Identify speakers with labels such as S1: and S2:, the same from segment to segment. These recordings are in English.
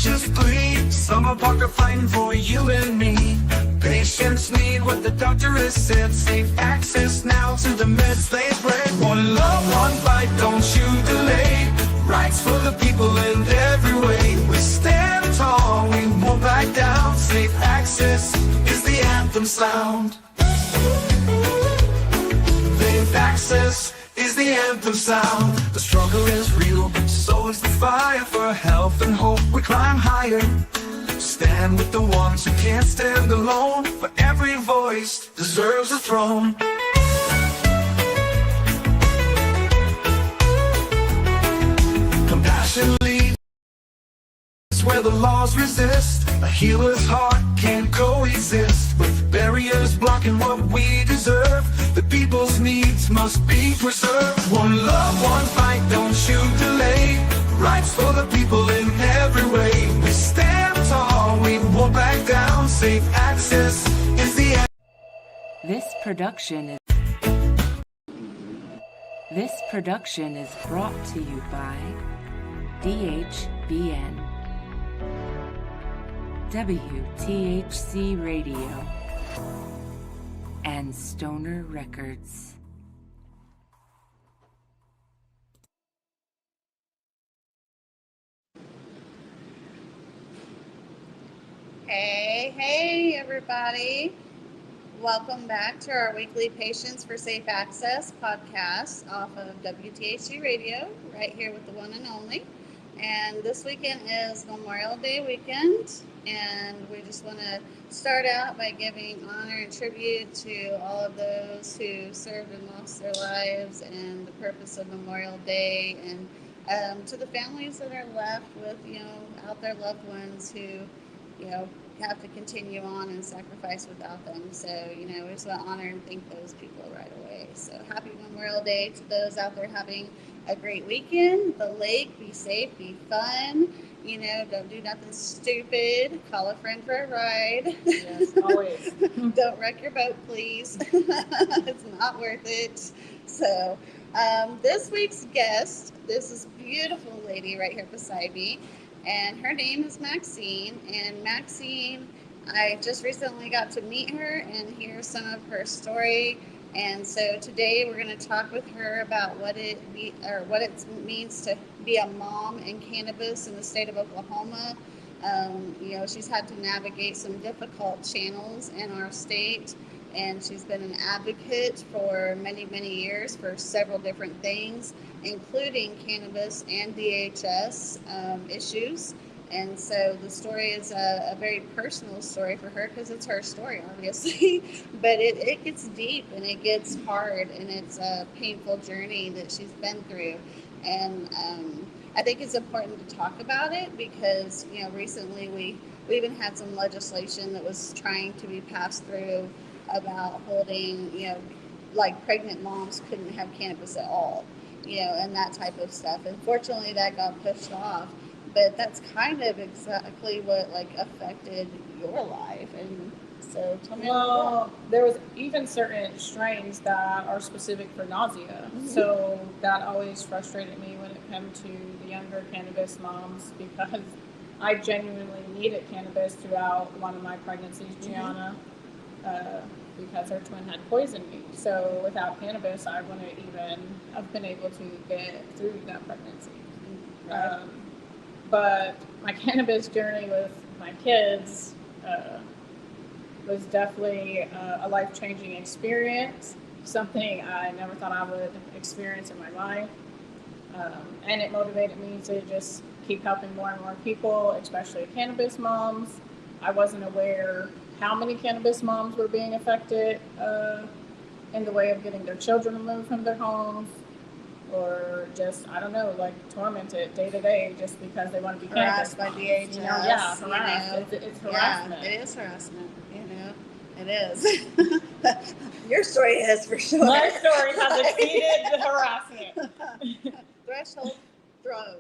S1: just bleed. Summer Parker fighting for you and me. Patients need what the doctor has said. Safe access now to the meds they've read. One love, one fight, don't you delay. Rights for the people in every way. We stand tall, we won't back down. Safe access is the anthem sound. Safe access is the anthem sound. The struggle is real, so is the fire. For health and hope we climb higher. Stand with the ones who can't stand alone. For every voice deserves a throne. Compassion leads where the laws resist. A healer's heart can't coexist with barriers blocking what we deserve. The people's needs must be preserved. One love, one fight, don't you delay. Rights for the people in every way. We stand tall, we won't back down. Safe access is the
S2: This production is brought to you by DHBN, WTHC Radio, and Stoner Records.
S3: Hey everybody. Welcome back to our weekly Patients for Safe Access podcast off of WTHC Radio, right here with the one and only. And this weekend is Memorial Day weekend, and we just want to start out by giving honor and tribute to all of those who served and lost their lives, and the purpose of Memorial Day, and to the families that are left with, out their loved ones who, have to continue on and sacrifice without them. So, we just want to honor and thank those people right away. So happy Memorial Day to those out there having a great weekend. The lake, be safe, be fun. Don't do nothing stupid. Call a friend for a ride.
S4: Yes, always.
S3: Don't wreck your boat, please. It's not worth it. So this week's guest, this is a beautiful lady right here beside me. And her name is Maxine. And Maxine, I just recently got to meet her and hear some of her story. And so today we're going to talk with her about what it means to be a mom in cannabis in the state of Oklahoma. She's had to navigate some difficult channels in our state, and she's been an advocate for many, many years for several different things, including cannabis and DHS issues. And so the story is a very personal story for her because it's her story, obviously. But it gets deep and it gets hard, and it's a painful journey that she's been through. And I think it's important to talk about it because, recently we even had some legislation that was trying to be passed through about holding, like pregnant moms couldn't have cannabis at all, and that type of stuff. Unfortunately, that got pushed off. But that's kind of exactly what affected your life. And so tell me
S4: Well, there was even certain strains that are specific for nausea. Mm-hmm. So that always frustrated me when it came to the younger cannabis moms, because I genuinely needed cannabis throughout one of my pregnancies, Gianna, because her twin had poisoned me. So without cannabis, I wouldn't even have been able to get through that pregnancy.
S3: Right.
S4: But my cannabis journey with my kids was definitely a life-changing experience, something I never thought I would experience in my life. And it motivated me to just keep helping more and more people, especially cannabis moms. I wasn't aware how many cannabis moms were being affected in the way of getting their children removed from their homes, or just, tormented day to day just because they want to be
S3: harassed by DHS.
S4: Harassed. It's harassment.
S3: Yeah, it is harassment. It is. Your story is for sure.
S4: My story has exceeded the harassment.
S3: Threshold thrown.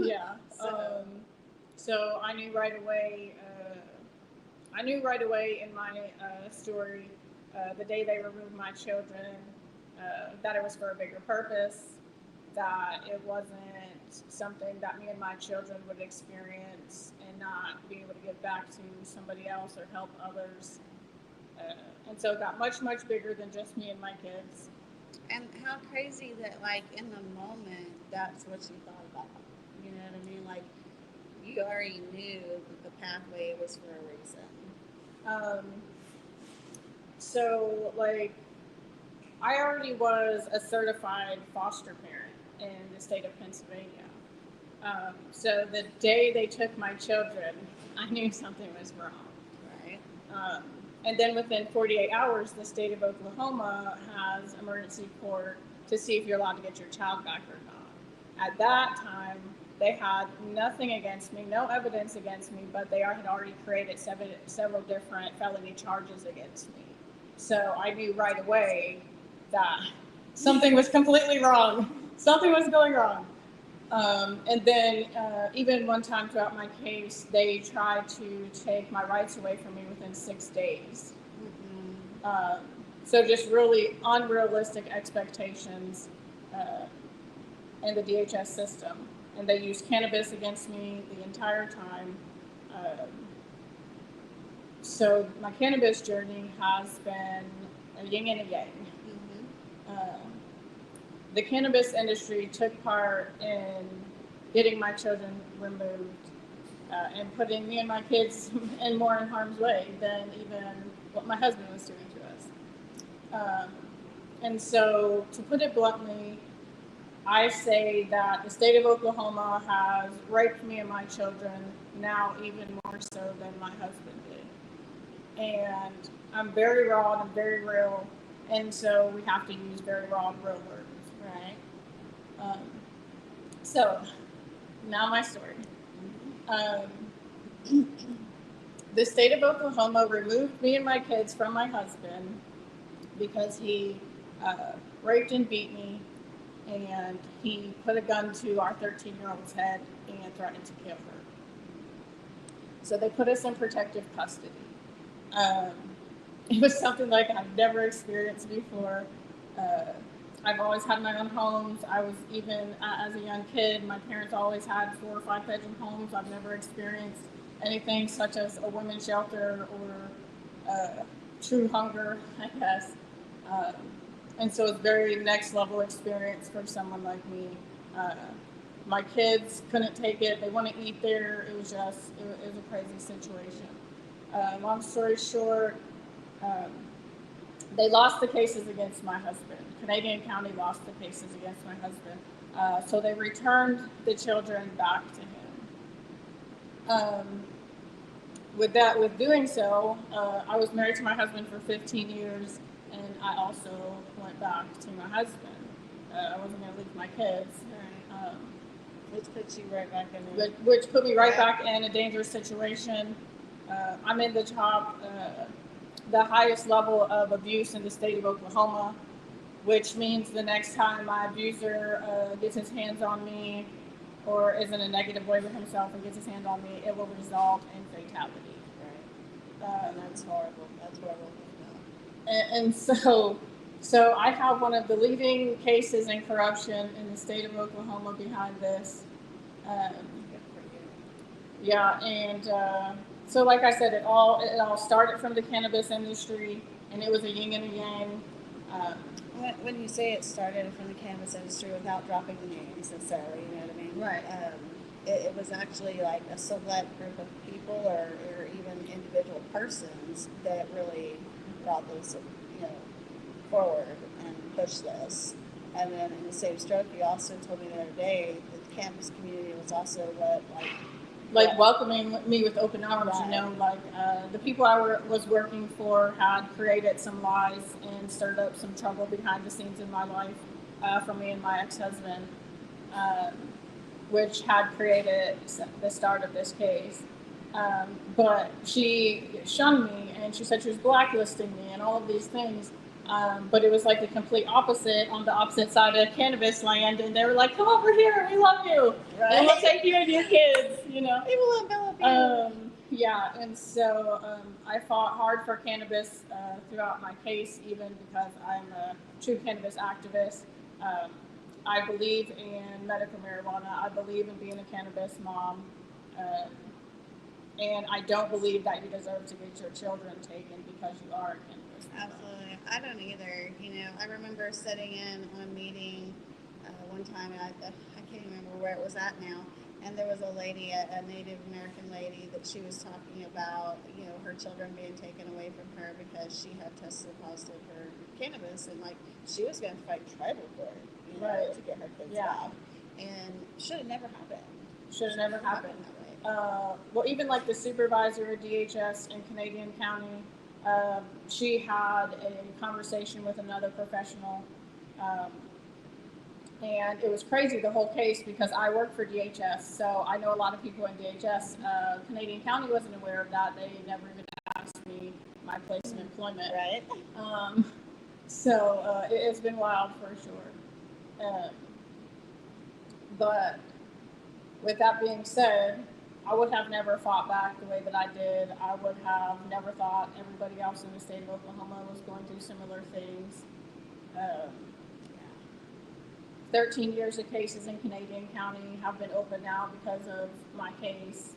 S4: Yeah. So I knew right away. In my story, the day they removed my children, that it was for a bigger purpose. that it wasn't something that me and my children would experience and not be able to give back to somebody else or help others. And so it got much, much bigger than just me and my kids.
S3: And how crazy that, like, in the moment, that's what you thought about. You know what I mean? Like, you already knew that the pathway was for a reason.
S4: So, like, I already was a certified foster parent in the state of Pennsylvania. So the day they took my children, I knew something was wrong.
S3: Right.
S4: And then within 48 hours, the state of Oklahoma has emergency court to see if you're allowed to get your child back or not. At that time, they had nothing against me, no evidence against me, but they had already created several different felony charges against me. So I knew right away that something was completely wrong. Something was going wrong. And then even one time throughout my case, they tried to take my rights away from me within 6 days. Mm-hmm. So just really unrealistic expectations in the DHS system. And they used cannabis against me the entire time. So my cannabis journey has been a yin and a yang. Mm-hmm. The cannabis industry took part in getting my children removed and putting me and my kids in harm's way than even what my husband was doing to us. And so, to put it bluntly, I say that the state of Oklahoma has raped me and my children now even more so than my husband did. And I'm very raw and I'm very real, and so we have to use very raw and real words. Right. So now my story. The state of Oklahoma removed me and my kids from my husband because he raped and beat me, and he put a gun to our 13-year-old's head and threatened to kill her. So they put us in protective custody. It was something like I've never experienced before. I've always had my own homes. I was even, as a young kid, my parents always had 4 or 5 bedroom homes. I've never experienced anything such as a women's shelter or true hunger, I guess. And so it's very next level experience for someone like me. My kids couldn't take it. They want to eat there. It was a crazy situation. Long story short, they lost the cases against my husband. Canadian County lost the cases against my husband. So they returned the children back to him. With doing so, I was married to my husband for 15 years, and I also went back to my husband. I wasn't going to leave my kids.
S3: Which puts you right back in
S4: Which put me right back in a dangerous situation. I'm in the highest level of abuse in the state of Oklahoma, which means the next time my abuser gets his hands on me or is in a negative way with himself and gets his hand on me, it will result in fatality.
S3: Right. And that's horrible. That's horrible.
S4: And so I have one of the leading cases in corruption in the state of Oklahoma behind this.
S3: Good for you.
S4: Yeah, and so like I said, it all started from the cannabis industry, and it was a yin and a yang.
S3: When you say it started from the cannabis industry without dropping the names necessarily, you know what I mean?
S4: Right.
S3: It was actually like a select group of people or even individual persons that really brought this, forward and pushed this. And then in the same stroke, you also told me the other day that the cannabis community was also
S4: welcoming me with open arms. Right. The people I was working for had created some lies and stirred up some trouble behind the scenes in my life for me and my ex-husband, which had created the start of this case. But she shunned me, and she said she was blacklisting me and all of these things. But it was like the complete opposite on the opposite side of cannabis land, and they were like, "Come over here, we love you, right. And we'll take you and your kids."
S3: People will envelop you.
S4: Yeah, and so I fought hard for cannabis throughout my case, even because I'm a true cannabis activist. I believe in medical marijuana. I believe in being a cannabis mom. And I don't believe that you deserve to get your children taken because you are a cannabis mom.
S3: Absolutely. I don't either. I remember sitting in on a meeting one time, and I can't remember where it was at now, and there was a lady, a Native American lady, that she was talking about, her children being taken away from her because she had tested positive for cannabis, and like she was going to fight tribal court,
S4: Right.
S3: to get her kids
S4: Yeah.
S3: back, and should have never happened.
S4: Should have never happened.
S3: That way.
S4: Well, even like the supervisor of DHS in Canadian County, she had a conversation with another professional, and it was crazy, the whole case, because I work for DHS, so I know a lot of people in DHS. Canadian County wasn't aware of that. They never even asked me my place of employment.
S3: Right.
S4: So it's been wild for sure. But with that being said, I would have never fought back the way that I did. I would have never thought everybody else in the state of Oklahoma was going through similar things. 13 years of cases in Canadian County have been opened now because of my case.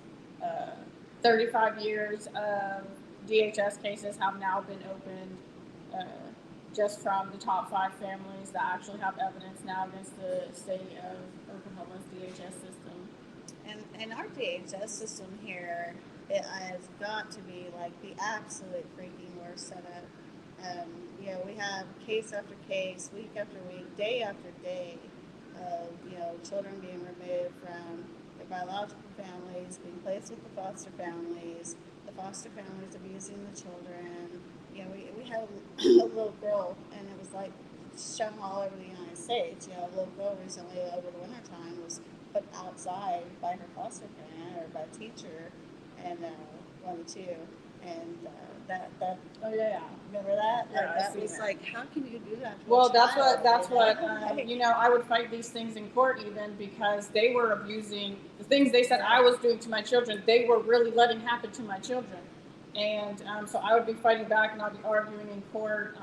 S4: 35 years of DHS cases have now been opened just from the top 5 families that actually have evidence now against the state of Oklahoma's DHS system.
S3: And our DHS system here, it has got to be like the absolute freaking worst setup. We have case after case, week after week, day after day of, children being removed from their biological families, being placed with the foster families abusing the children. We had a little girl, and it was like shown all over the United States. A little girl recently over the winter time was put outside by her foster parent or by a teacher, and one of the two, and that
S4: Oh yeah.
S3: remember that?
S4: Yeah,
S3: that
S4: I
S3: was
S4: see
S3: like, how can you do that to
S4: Well,
S3: a
S4: that's
S3: child?
S4: what I would fight these things in court even because they were abusing the things they said I was doing to my children. They were really letting happen to my children, and so I would be fighting back and I'd be arguing in court.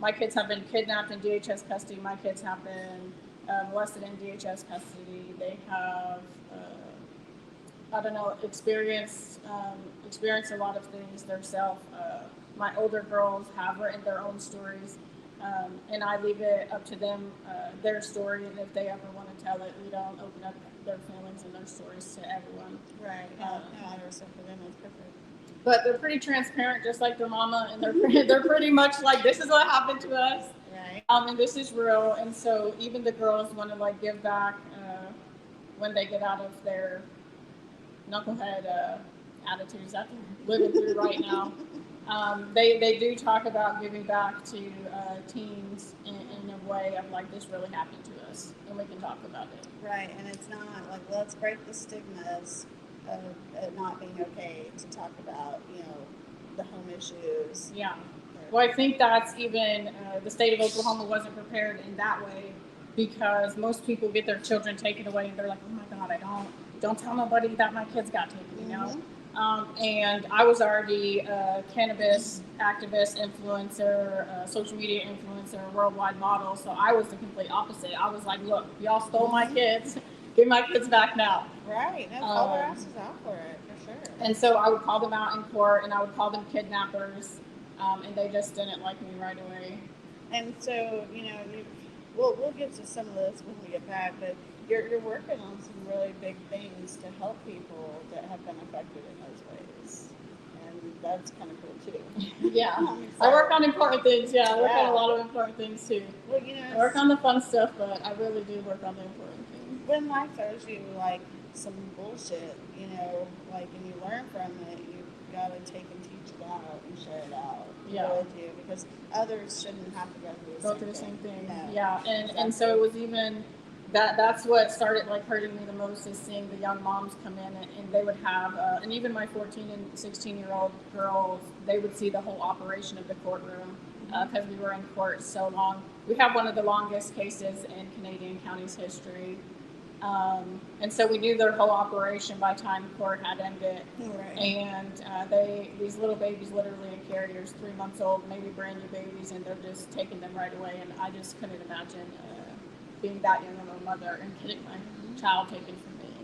S4: My kids have been kidnapped in DHS custody. My kids have been molested in DHS custody. They have experienced a lot of things themselves. My older girls have written their own stories, and I leave it up to them, their story, and if they ever want to tell it, we don't open up their feelings and their stories to everyone.
S3: Right. No, I respect for them. It's perfect.
S4: But they're pretty transparent, just like their mama, and they're pretty much like, this is what happened to us,
S3: Right.
S4: and this is real. And so even the girls want to like give back when they get out of their knucklehead attitudes that they're living through right now. They do talk about giving back to teens in a way of like, this really happened to us, and we can talk about it.
S3: Right, and it's not like, let's break the stigmas of it not being okay to talk about, the home issues.
S4: Yeah. Well, I think that's even the state of Oklahoma wasn't prepared in that way, because most people get their children taken away and they're like, oh my God, I don't tell nobody that my kids got taken, and I was already a cannabis activist, influencer, social media influencer, worldwide model. So I was the complete opposite. I was like, look, y'all stole my kids. Give my kids back now.
S3: Right. No, call their asses out for it, for sure.
S4: And so I would call them out in court, and I would call them kidnappers, and they just didn't like me right away.
S3: And so, we'll get to some of this when we get back, but you're working on some really big things to help people that have been affected in those ways. And that's kind of cool too.
S4: Yeah. I work on important things. Yeah, I work on a lot of important things too.
S3: Well,
S4: I work on the fun stuff, but I really do work on the important things.
S3: When life throws you like some bullshit, and you learn from it, you gotta take and teach it out and share it out.
S4: Yeah.
S3: Really do, because others shouldn't have to go through the same thing. No.
S4: Yeah, and so it was even that's what started like hurting me the most, is seeing the young moms come in and they would have and even my 14 and 16-year-old girls, they would see the whole operation of the courtroom because we were in court so long. We have one of the longest cases in Canadian County's history. And so we knew their whole operation by time court had ended.
S3: Right.
S4: And these little babies, literally in carriers, 3 months old, maybe brand new babies, and they're just taking them right away. And I just couldn't imagine being that young of a mother and getting my child taken from me.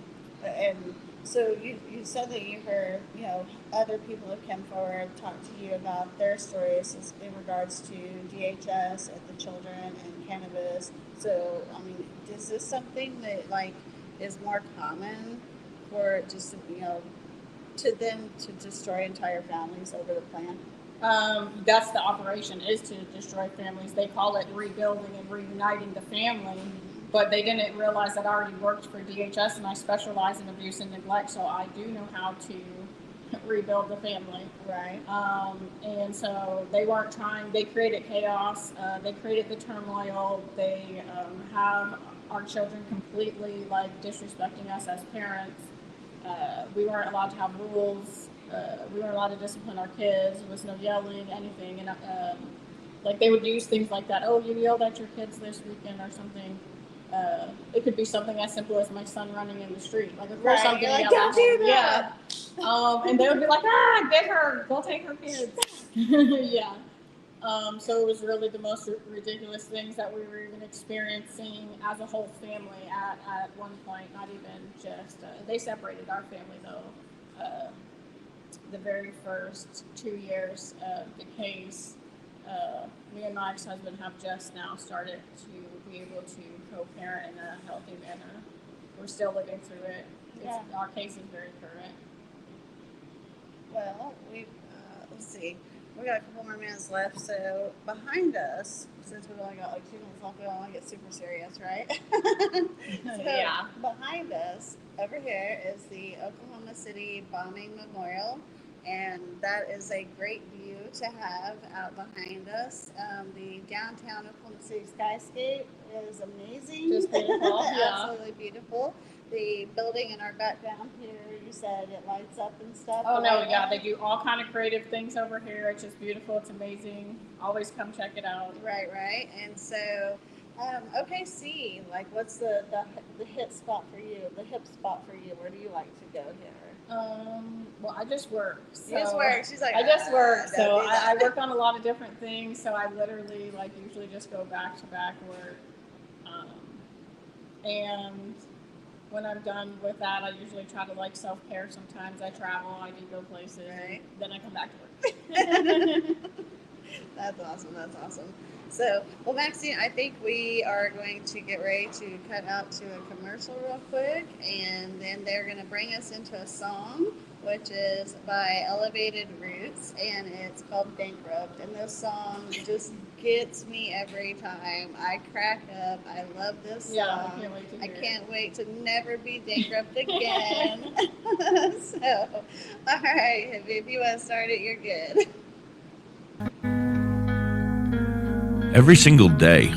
S3: And so you said that you heard, other people have come forward, talked to you about their stories in regards to DHS and the children and cannabis. So, I mean, is this something that, like, is more common for just, to them to destroy entire families over the plant?
S4: That's the operation, is to destroy families. They call it rebuilding and reuniting the family, but they didn't realize that I already worked for DHS and I specialize in abuse and neglect, so I do know how to rebuild the family.
S3: Right.
S4: And so they weren't trying, they created chaos, they created the turmoil, they have our children completely disrespecting us as parents. We weren't allowed to have rules. We weren't allowed to discipline our kids. There was no yelling, anything. And they would use things like that. Oh, you yelled at your kids this weekend or something. It could be something as simple as my son running in the street. Of course I'm going to yell
S3: don't
S4: at
S3: do
S4: him.
S3: that.
S4: Yeah. And they would be like, get her. Go take her kids. Yeah. So it was really the most ridiculous things that we were even experiencing as a whole family at one point. Not even just, they separated our family though. The very first 2 years of the case, me and my ex-husband have just now started to be able to co-parent in a healthy manner. We're still living through it.
S3: Yeah.
S4: Our case is very current.
S3: Well, let's see. We got a couple more minutes left. So behind us, since we've only got 2 minutes left, we don't want to get super serious, right? So
S4: Yeah.
S3: behind us, over here, is the Oklahoma City Bombing Memorial. And that is a great view to have out behind us. The downtown Oklahoma City skyscape is amazing.
S4: Just beautiful, yeah.
S3: Absolutely beautiful. The building in our background here, you said it lights up and stuff.
S4: Oh no, yeah, they do all kind of creative things over here. It's just beautiful. It's amazing. Always come check it out.
S3: Right. And so, OKC, what's the hit spot for you? The hip spot for you? Where do you like to go here?
S4: Well, I just work. So
S3: You just work. She's like,
S4: I just work.
S3: don't
S4: So
S3: do
S4: I
S3: that.
S4: work on a lot of different things. So I literally usually just go back to back work. And when I'm done with that, I usually try to self-care. Sometimes I travel, I do go places,
S3: Right.
S4: and then I come back to work.
S3: That's awesome. So, well, Maxine, I think we are going to get ready to cut out to a commercial real quick, and then they're going to bring us into a song, which is by Elevated Roots, and it's called Bankrupt. And this song just gets me every time. I crack up. I love this song.
S4: Yeah, I can't wait to
S3: I
S4: hear
S3: can't wait to never be bankrupt again. So, all right, if you want to start it, you're good.
S5: Every single day,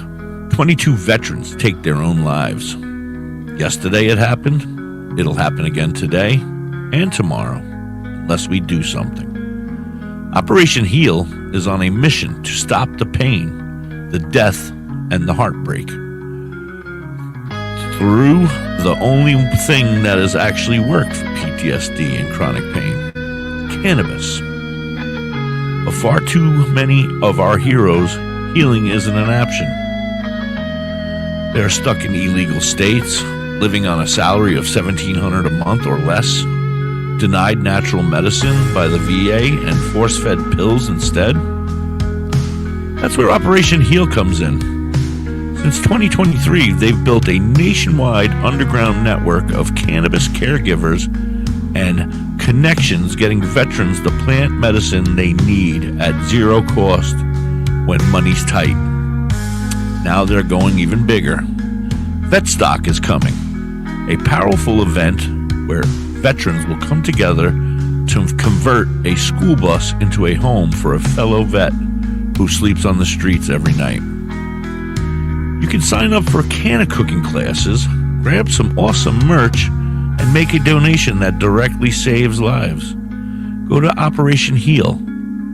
S5: 22 veterans take their own lives. Yesterday it happened, it'll happen again today and tomorrow, unless we do something. Operation Heal is on a mission to stop the pain, the death, and the heartbreak through the only thing that has actually worked for PTSD and chronic pain, cannabis. For far too many of our heroes, healing isn't an option. They're stuck in illegal states, living on a salary of $1,700 a month or less, denied natural medicine by the VA and force-fed pills instead. That's where Operation Heal comes in. Since 2023, they've built a nationwide underground network of cannabis caregivers and connections, getting veterans the plant medicine they need at zero cost when money's tight. Now they're going even bigger. Vetstock is coming, a powerful event where veterans will come together to convert a school bus into a home for a fellow vet who sleeps on the streets every night. You can sign up for canna cooking classes, grab some awesome merch, and make a donation that directly saves lives. Go to Operation Heal,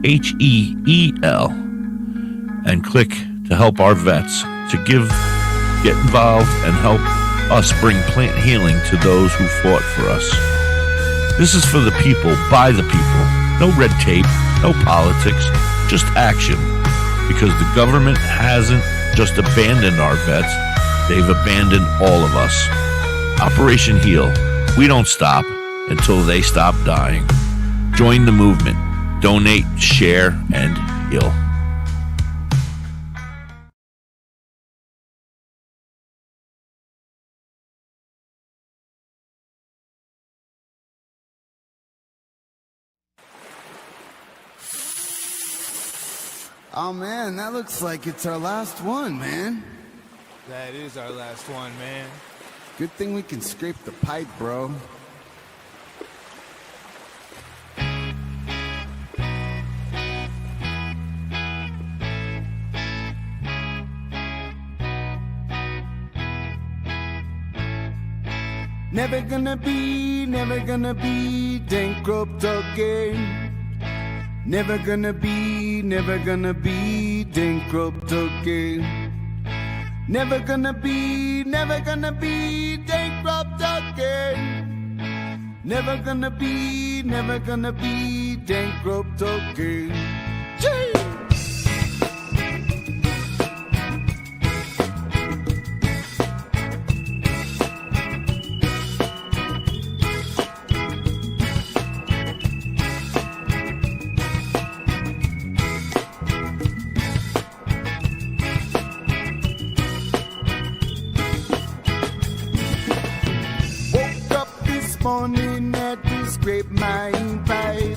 S5: HEEL, and click to help our vets, to get involved and help us bring plant healing to those who fought for us. This is for the people, by the people. No red tape, no politics, just action. Because the government hasn't just abandoned our vets, They've abandoned all of us. Operation Heal. We don't stop until they stop dying. Join the movement. Donate, share, and heal.
S6: Oh man, that looks like it's our last one, man.
S7: That is our last one, man.
S6: Good thing we can scrape the pipe, bro. Never gonna be bankrupt again. Never gonna be bankrupt again. Never gonna be bankrupt again. Never gonna be bankrupt again. Gee! Morning at the scrape my pipe.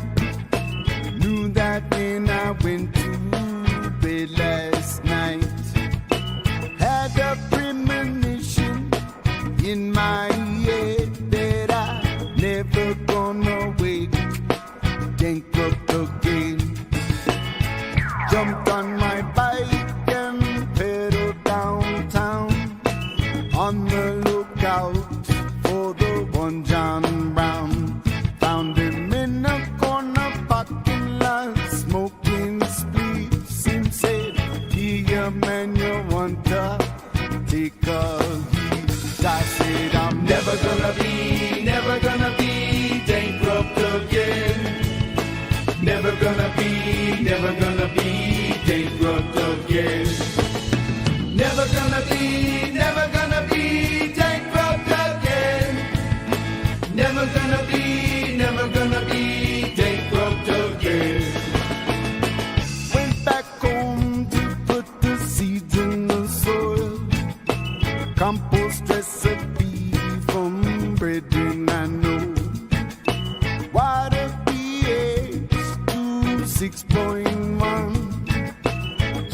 S6: Knew that when I went to bed last night. Had a premonition in my head that I never gonna wake bankrupt again. Jumped on my bike and pedaled downtown on the lookout for the one John Brown. Found him in a corner parking lot, smoking spliffs. Him said, "Here, man, you want to take a heat?" I said, "I'm never gonna be bankrupt again. Never gonna be bankrupt again. Never gonna be bankrupt again. Never gonna be bankrupt again." Went back home to put the seeds in the soil. Compost recipe from brethren I know. Water pH to 6.1.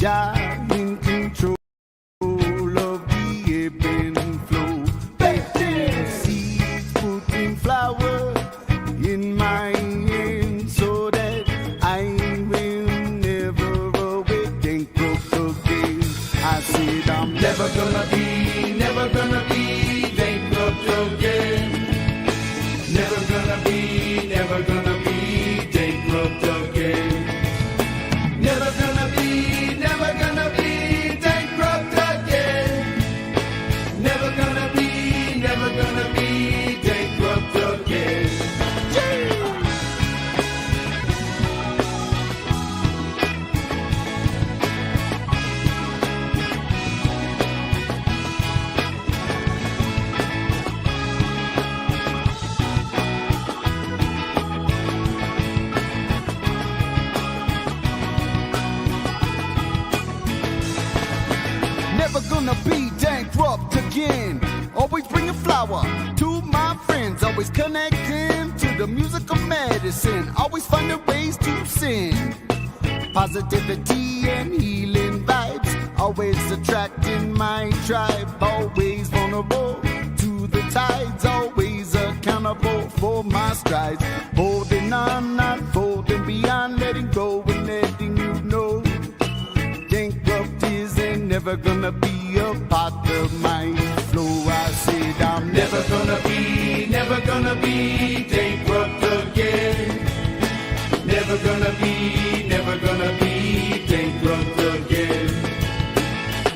S6: Jah in control of the ebb and flow. Planting seeds, putting flower in my hand so that I will never awake bankrupt again. I said I'm never gonna be bankrupt again. Never gonna be bankrupt again. Never gonna be bankrupt again. Never gonna be bankrupt again. Never gonna be bankrupt again. Always bringing flower to my friends. Always connecting to the music of medicine. Always finding ways to sing. Positivity and healing vibes. Always attracting my tribe. Always vulnerable to the tides. Always accountable for my strides. Holding on, not folding beyond. Letting go and letting you know. Bankrupt isn't never gonna be a part of my flow. I said I'm never gonna be bankrupt again. Never gonna be bankrupt again.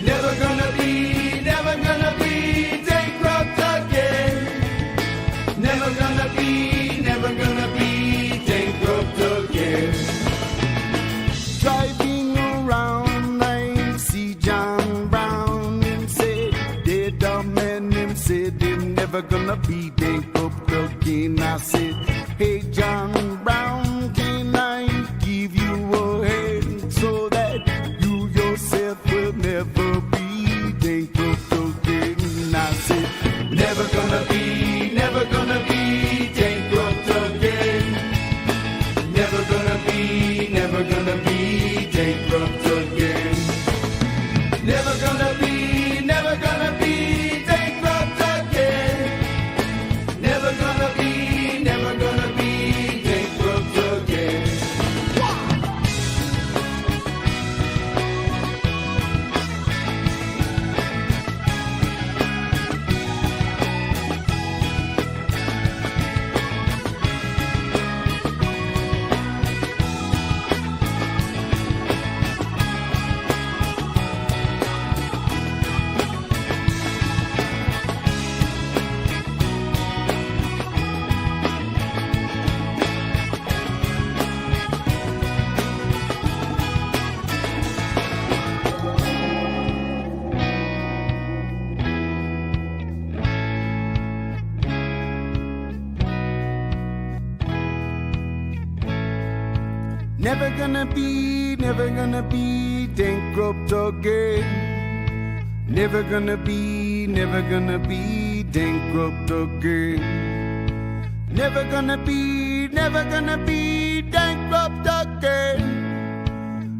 S6: Never gonna be bankrupt again. Never gonna be bankrupt again. Driving around, I see John Brown and said, "Dead gonna be bankrupt again. I said, hey John Brown, can I give you a hand so that you yourself will never be bankrupt again? I said, never gonna be bankrupt again. Never gonna be bankrupt again. Never gonna be bankrupt again. Never gonna be bankrupt again. Never gonna be bankrupt again. Never gonna be bankrupt again. Never gonna be bankrupt again.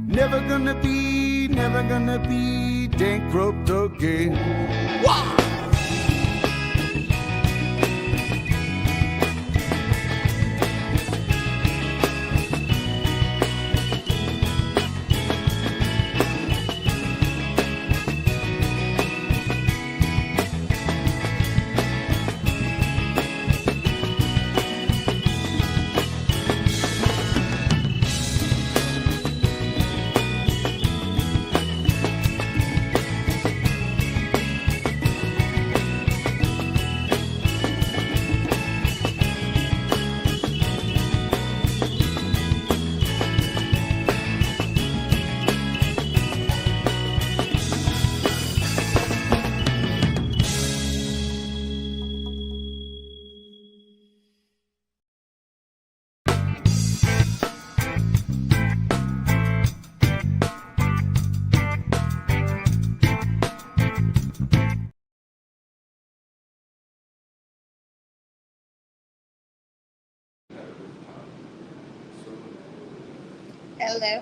S6: Never gonna be bankrupt again. Wow!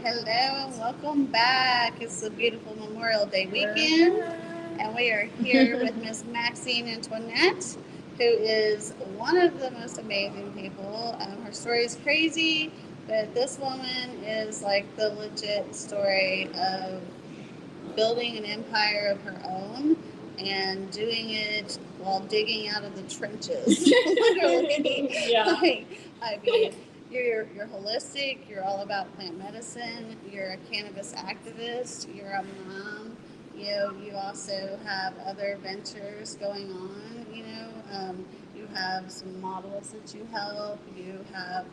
S3: Hello, and welcome back. It's a beautiful Memorial Day weekend, and we are here with Miss Maxine Antoinette, who is one of the most amazing people. Her story is crazy, but this woman is like the legit story of building an empire of her own and doing it while digging out of the trenches. Literally.
S4: Yeah.
S3: I mean, you're holistic, you're all about plant medicine, you're a cannabis activist, you're a mom, you also have other ventures going on, you have some models that you help, you have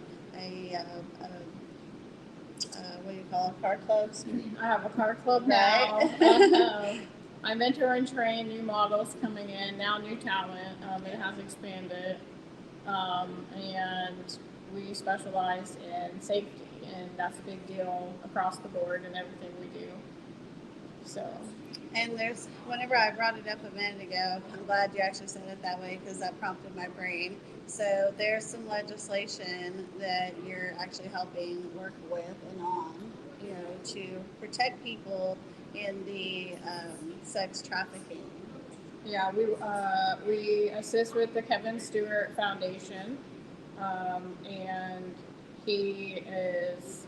S3: what do you call it, car clubs?
S4: I have a car club now.
S3: Right.
S4: I mentor and train new models coming in, now new talent. It has expanded. And we specialize in safety, and that's a big deal across the board in everything we do. So.
S3: And whenever I brought it up a minute ago, I'm glad you actually said it that way because that prompted my brain. So there's some legislation that you're actually helping work with and on, to protect people in the sex trafficking.
S4: Yeah, we assist with the Kevin Stewart Foundation, and he is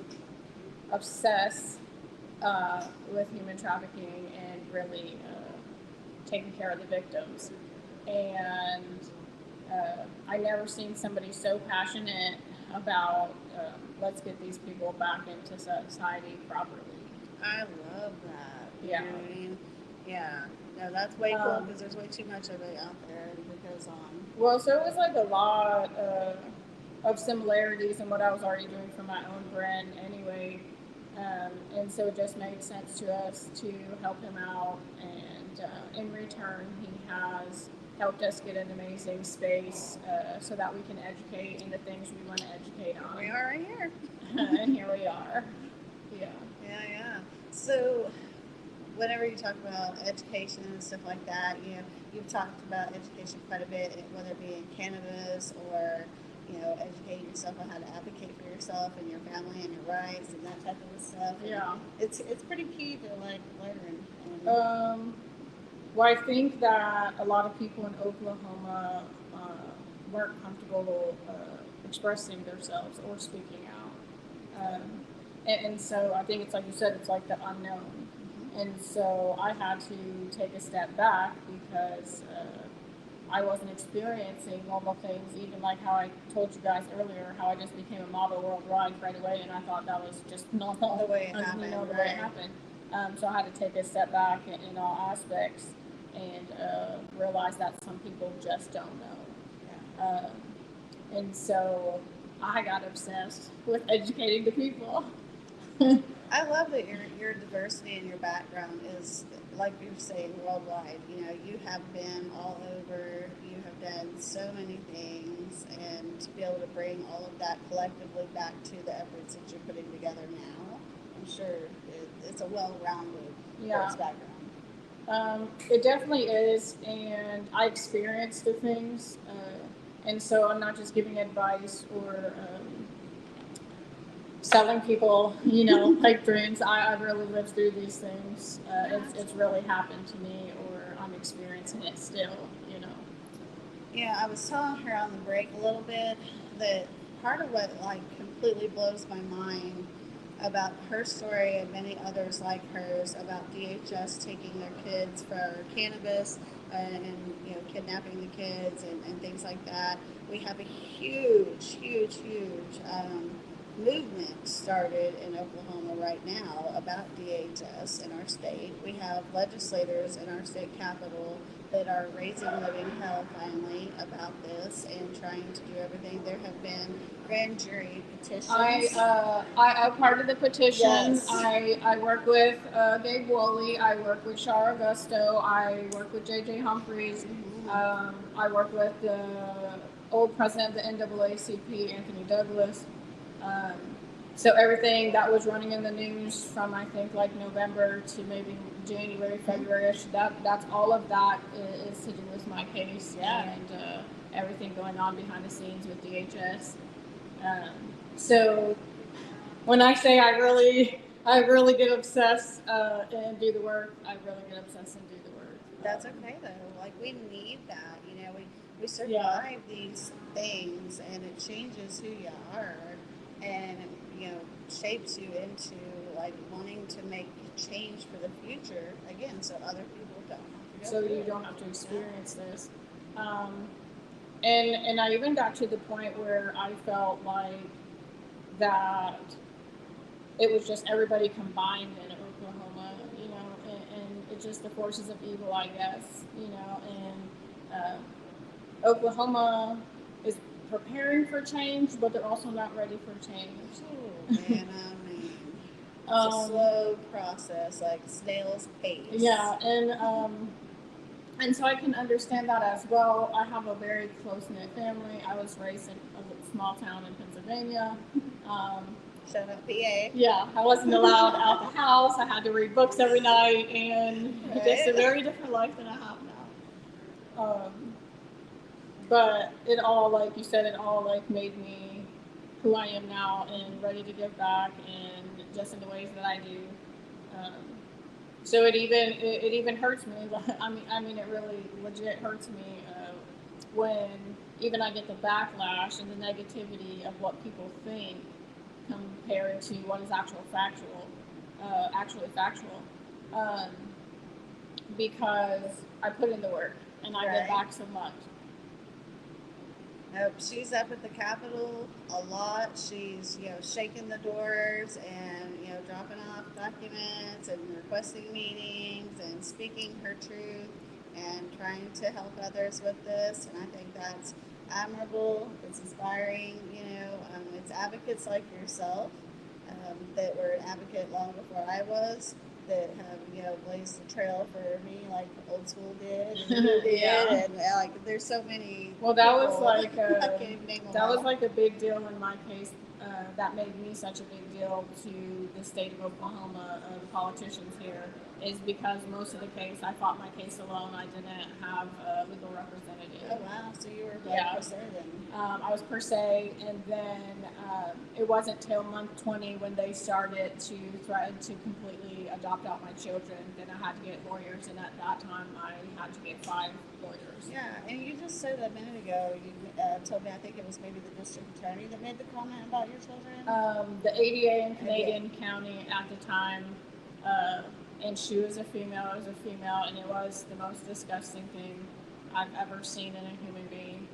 S4: obsessed with human trafficking and really taking care of the victims. And I never seen somebody so passionate about let's get these people back into society properly.
S3: I love that.
S4: Yeah.
S3: You know what I mean? Yeah. No, that's way cool because there's way too much of it out there that goes on.
S4: Well, so it was like a lot of similarities in what I was already doing for my own brand anyway. And so it just made sense to us to help him out. And in return, he has helped us get an amazing space so that we can educate in the things we want to educate on.
S3: We are right here.
S4: And here we are. Yeah.
S3: Yeah. So, whenever you talk about education and stuff like that, you've talked about education quite a bit, whether it be in cannabis or, educating yourself on how to advocate for yourself and your family and your rights and that type of stuff.
S4: Yeah.
S3: It's pretty key to learn.
S4: Well, I think that a lot of people in Oklahoma weren't comfortable expressing themselves or speaking out. And so I think it's like you said, it's like the unknown. And so I had to take a step back because I wasn't experiencing normal things, even like how I told you guys earlier, how I just became a model worldwide right away, and I thought that was just normal.
S3: The way it happened.
S4: The way it happened. So I had to take a step back in all aspects and realize that some people just don't know. And so I got obsessed with educating the people.
S3: I love that your diversity and your background is, like you're saying, worldwide. You have been all over. You have done so many things, and to be able to bring all of that collectively back to the efforts that you're putting together now, I'm sure it's a well-rounded course background.
S4: It definitely is, and I experienced the things, and so I'm not just giving advice or selling people, pipe dreams. I really lived through these things. It's really happened to me, or I'm experiencing it still,
S3: Yeah, I was telling her on the break a little bit that part of what completely blows my mind about her story and many others like hers about DHS taking their kids for cannabis and kidnapping the kids and things like that. We have a huge movement started in Oklahoma right now about DHS in our state. We have legislators in our state capitol that are raising living hell finally about this and trying to do everything. There have been grand jury petitions.
S4: I'm part of the petition.
S3: Yes.
S4: I work with Gabe Woolley. I work with Shar Augusto. I work with JJ Humphreys. I work with the old president of the NAACP, Anthony Douglas. So everything that was running in the news from I think November to maybe January, February-ish, that's all of that is to do with my case and everything going on behind the scenes with DHS. So when I say I really get obsessed and do the work, I really get obsessed and do the work.
S3: That's okay though. We need that. We survive these things, and it changes who you are, and shapes you into wanting to make change for the future again, so other people don't.
S4: So you don't have to experience this. And I even got to the point where I felt like that it was just everybody combined in Oklahoma, and it's just the forces of evil, I guess, and Oklahoma is preparing for change, but they're also not ready for change.
S3: Oh, man, it's a slow process, snail's pace.
S4: Yeah, and so I can understand that as well. I have a very close-knit family. I was raised in a small town in Pennsylvania.
S3: Shout out PA.
S4: Yeah, I wasn't allowed out the house. I had to read books every night, and just a very different life than I have now. But it all, like you said, it all made me who I am now and ready to give back, and just in the ways that I do. So it even hurts me. I mean, it really legit hurts me when even I get the backlash and the negativity of what people think compared to what is actually factual. Because I put in the work and I get back so much.
S3: Nope, she's up at the Capitol a lot. She's, shaking the doors and, dropping off documents and requesting meetings and speaking her truth and trying to help others with this. And I think that's admirable. It's inspiring. It's advocates like yourself that were an advocate long before I was that have, blazed the trail for me, like Old School did, and you did,
S4: Yeah.
S3: and like there's so many.
S4: Well, that was
S3: people.
S4: like
S3: I can't even name them
S4: that was
S3: all.
S4: like a big deal in my case. That made me such a big deal to the state of Oklahoma, the politicians here, is because most of the case I fought my case alone. I didn't have a legal representative.
S3: Oh wow! So you were
S4: Yeah.
S3: per se then.
S4: I was per se, and then it wasn't till month 20 when they started to threaten to completely adopt out my children. Then I had to get lawyers, and at that time I had to get 5 lawyers.
S3: Yeah, and you just said a minute ago, you told me, I think it was maybe the district attorney that made the comment about your children.
S4: The ADA in Canadian County at the time, and she was a female, I was a female, and it was the most disgusting thing I've ever seen in a human being.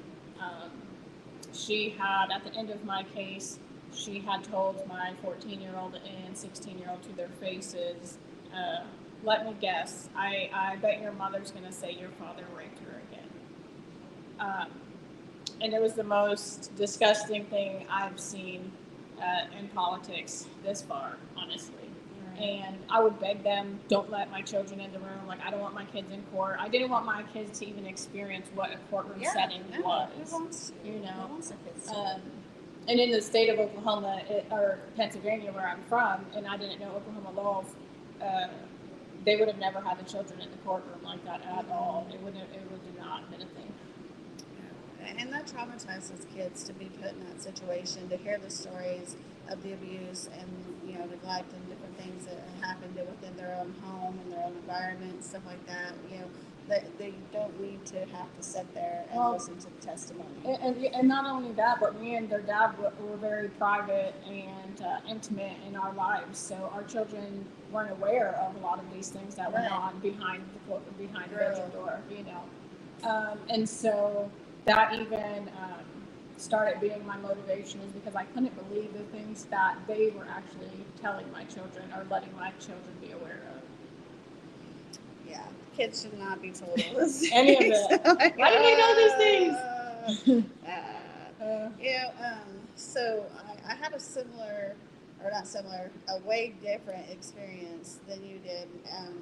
S4: She had, at the end of my case, she had told my 14-year-old and 16-year-old to their faces, let me guess, I bet your mother's going to say your father raped her again. And it was the most disgusting thing I've seen in politics this far, honestly. And I would beg them, don't let my children in the room. Like, I don't want my kids in court. I didn't want my kids to even experience what a courtroom setting was.
S3: Who wants to?
S4: You know?
S3: Who wants their kids to?
S4: And in the state of Oklahoma, or Pennsylvania, where I'm from, and I didn't know Oklahoma laws, they would have never had the children in the courtroom like that at all. It would not have been a thing.
S3: And that traumatizes kids to be put in that situation, to hear the stories of the abuse and neglect and different things that happened within their own home and their own environment, stuff like that. They don't need to have to sit there and listen to the testimony.
S4: And not only that, but me and their dad were very private and intimate in our lives. So our children weren't aware of a lot of these things that went on behind the bedroom door. And so that even started being my motivation, is because I couldn't believe the things that they were actually telling my children or letting my children be aware of. Yeah.
S3: Kids should not be told all this.
S4: Any of it. Why do they know these things?
S3: So I had a similar, or not similar, a way different experience than you did.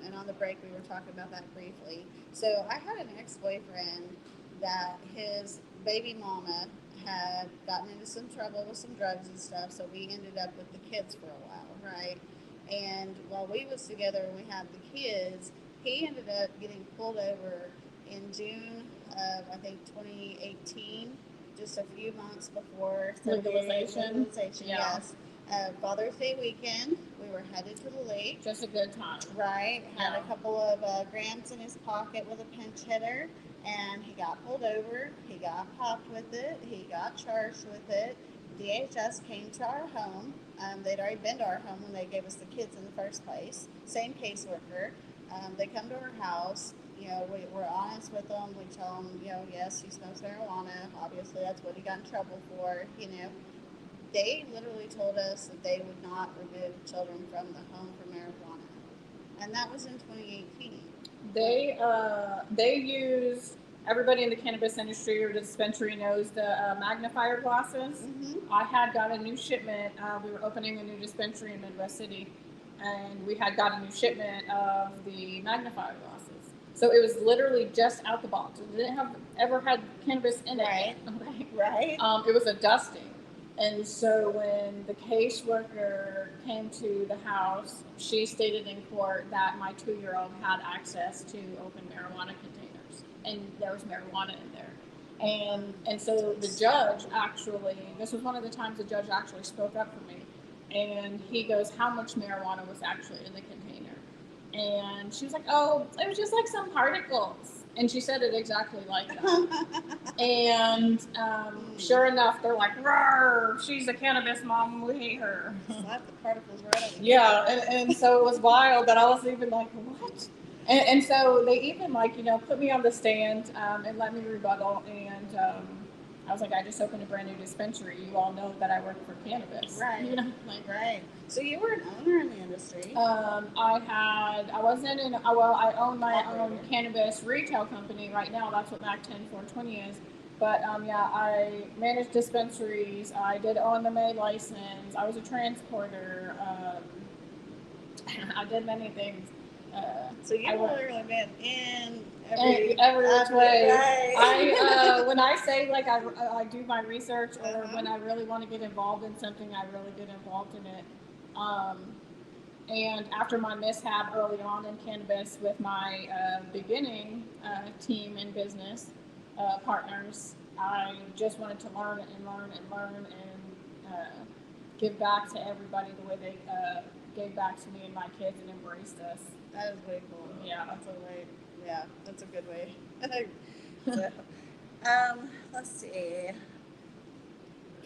S3: And on the break, we were talking about that briefly. So I had an ex-boyfriend that his baby mama had gotten into some trouble with some drugs and stuff, so we ended up with the kids for a while, right? And while we was together and we had the kids, he ended up getting pulled over in June of, I think, 2018, just a few months before
S4: Legalization.
S3: Yeah. Yes. Father's Day weekend, we were headed to the lake.
S4: Just a good time.
S3: Right. Had a couple of grams in his pocket with a pinch hitter. And he got pulled over, he got popped with it, he got charged with it. DHS came to our home. They'd already been to our home when they gave us the kids in the first place. Same caseworker. They come to our house. We're honest with them. We tell them, yes, he smokes marijuana. Obviously, that's what he got in trouble for. They literally told us that they would not remove children from the home for marijuana. And that was in 2018.
S4: They use, everybody in the cannabis industry or the dispensary knows the magnifier glasses. Mm-hmm. I had got a new shipment. We were opening a new dispensary in Midwest City, and we had got a new shipment of the magnifier glasses. So it was literally just out the box. It didn't have ever had cannabis in it.
S3: Right. Right.
S4: It was a dusting. And so when the caseworker came to the house, she stated in court that my 2-year-old had access to open marijuana containers, and there was marijuana in there. And so the judge actually, this was one of the times the judge actually spoke up for me, and he goes, how much marijuana was actually in the container? And she was like, oh, it was just like some particles. And she said it exactly like that. And sure enough, they're like, "Rawr, she's a cannabis mom, we hate her."
S3: Slap the particles right out.
S4: Yeah, and so it was wild that I was even like, what? And so they even put me on the stand and let me rebuttal. And I was like, I just opened a brand new dispensary. You all know that I work for cannabis.
S3: Right. Right. So you were an owner in the industry.
S4: I own my own cannabis retail company right now. That's what Mac 10420 is. But I managed dispensaries. I did own the MA license. I was a transporter. I did many things.
S3: So you've
S4: I went-
S3: literally been in
S4: every which way. I when I say like I do my research, or when I really want to get involved in something, I really get involved in it. And after my mishap early on in cannabis with my beginning team in business partners, I just wanted to learn and learn and learn and give back to everybody the way they gave back to me and my kids and embraced us.
S3: That is way cool.
S4: Yeah.
S3: That's a good way. So, let's see. I'm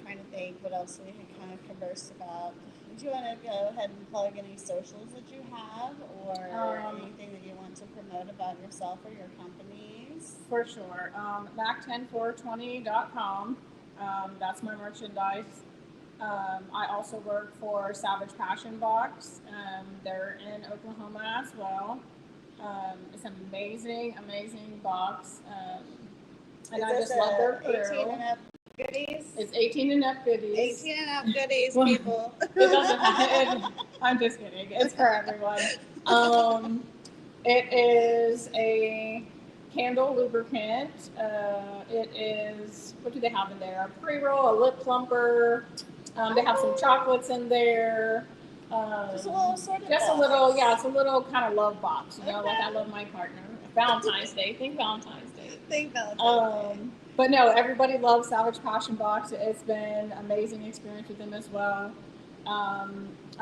S3: trying to think what else we had kind of conversed about. Do you want to go ahead and plug any socials that you have, or anything that you want to promote about yourself or your companies?
S4: For sure. Mac10420.com. That's my merchandise. I also work for Savage Passion Box. They're in Oklahoma as well. It's an amazing, amazing box. And I just love their crew.
S3: 18 and up goodies?
S4: It's 18 and up goodies.
S3: 18 and up goodies, people.
S4: It doesn't. I'm just kidding. It's for everyone. It is a candle lubricant. It is, what do they have in there? A pre-roll, a lip plumper. They have some chocolates in there.
S3: Just a little sort of
S4: Just
S3: box.
S4: a little, yeah, it's a little kind of love box, you know, like I love my partner. Valentine's Day, think Valentine's Day.
S3: Think Valentine's Day.
S4: But no, everybody loves Savage Passion Box. It's been an amazing experience with them as well. I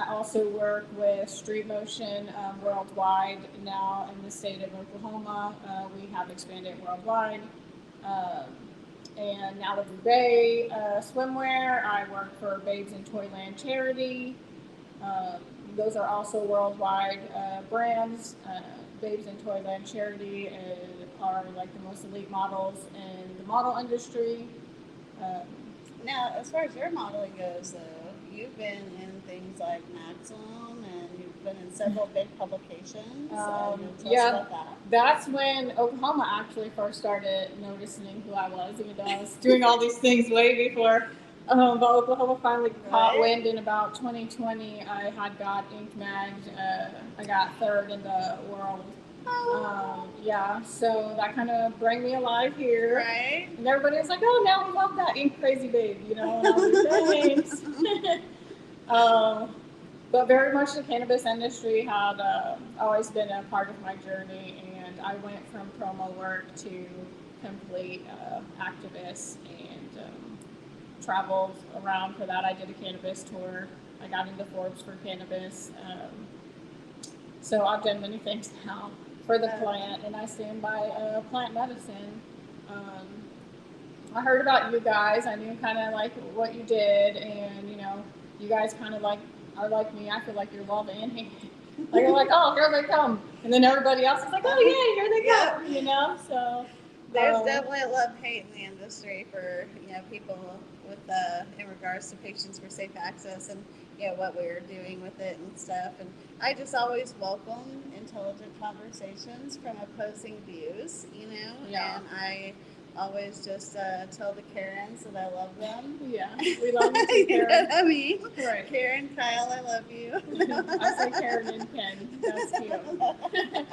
S4: also work with Street Motion worldwide now in the state of Oklahoma. We have expanded worldwide. And Malibu Bay Swimwear. I work for Babes in Toyland Charity. Those are also worldwide brands. Babes in Toyland Charity are like the most elite models in the model industry.
S3: Now, as far as your modeling goes, though, you've been in things like Maxine, and you've been in several big publications. Tell us about that.
S4: That's when Oklahoma actually first started noticing who I was, even though I was doing all these things way before. But Oklahoma finally caught wind in about 2020. I had got Ink Magged. I got third in the world. Yeah, so that kind of bring me alive here.
S3: Right.
S4: And everybody was like, oh, now we love that Ink Crazy Babe, you know, and I was like, thanks. But very much the cannabis industry had always been a part of my journey, and I went from promo work to complete activist, and traveled around for that. I did a cannabis tour. I got into Forbes for cannabis. So I've done many things now for the plant, and I stand by plant medicine. I heard about you guys. I knew kind of like what you did, and you know, you guys kind of like are like me. I feel like you're love and hate. Like you're like, oh, here they come, and then everybody else is like, oh yeah, here they come. You know, so
S3: there's definitely a love-hate in the industry for people with in regards to patients for safe access and what we're doing with it and stuff. And I just always welcome intelligent conversations from opposing views,
S4: Yeah.
S3: And I always just tell the Karens that I love them.
S4: Yeah, we love you too,
S3: You know
S4: Karen.
S3: what I mean?
S4: Right.
S3: Karen, Kyle, I love you.
S4: I say Karen and Ken. That's cute.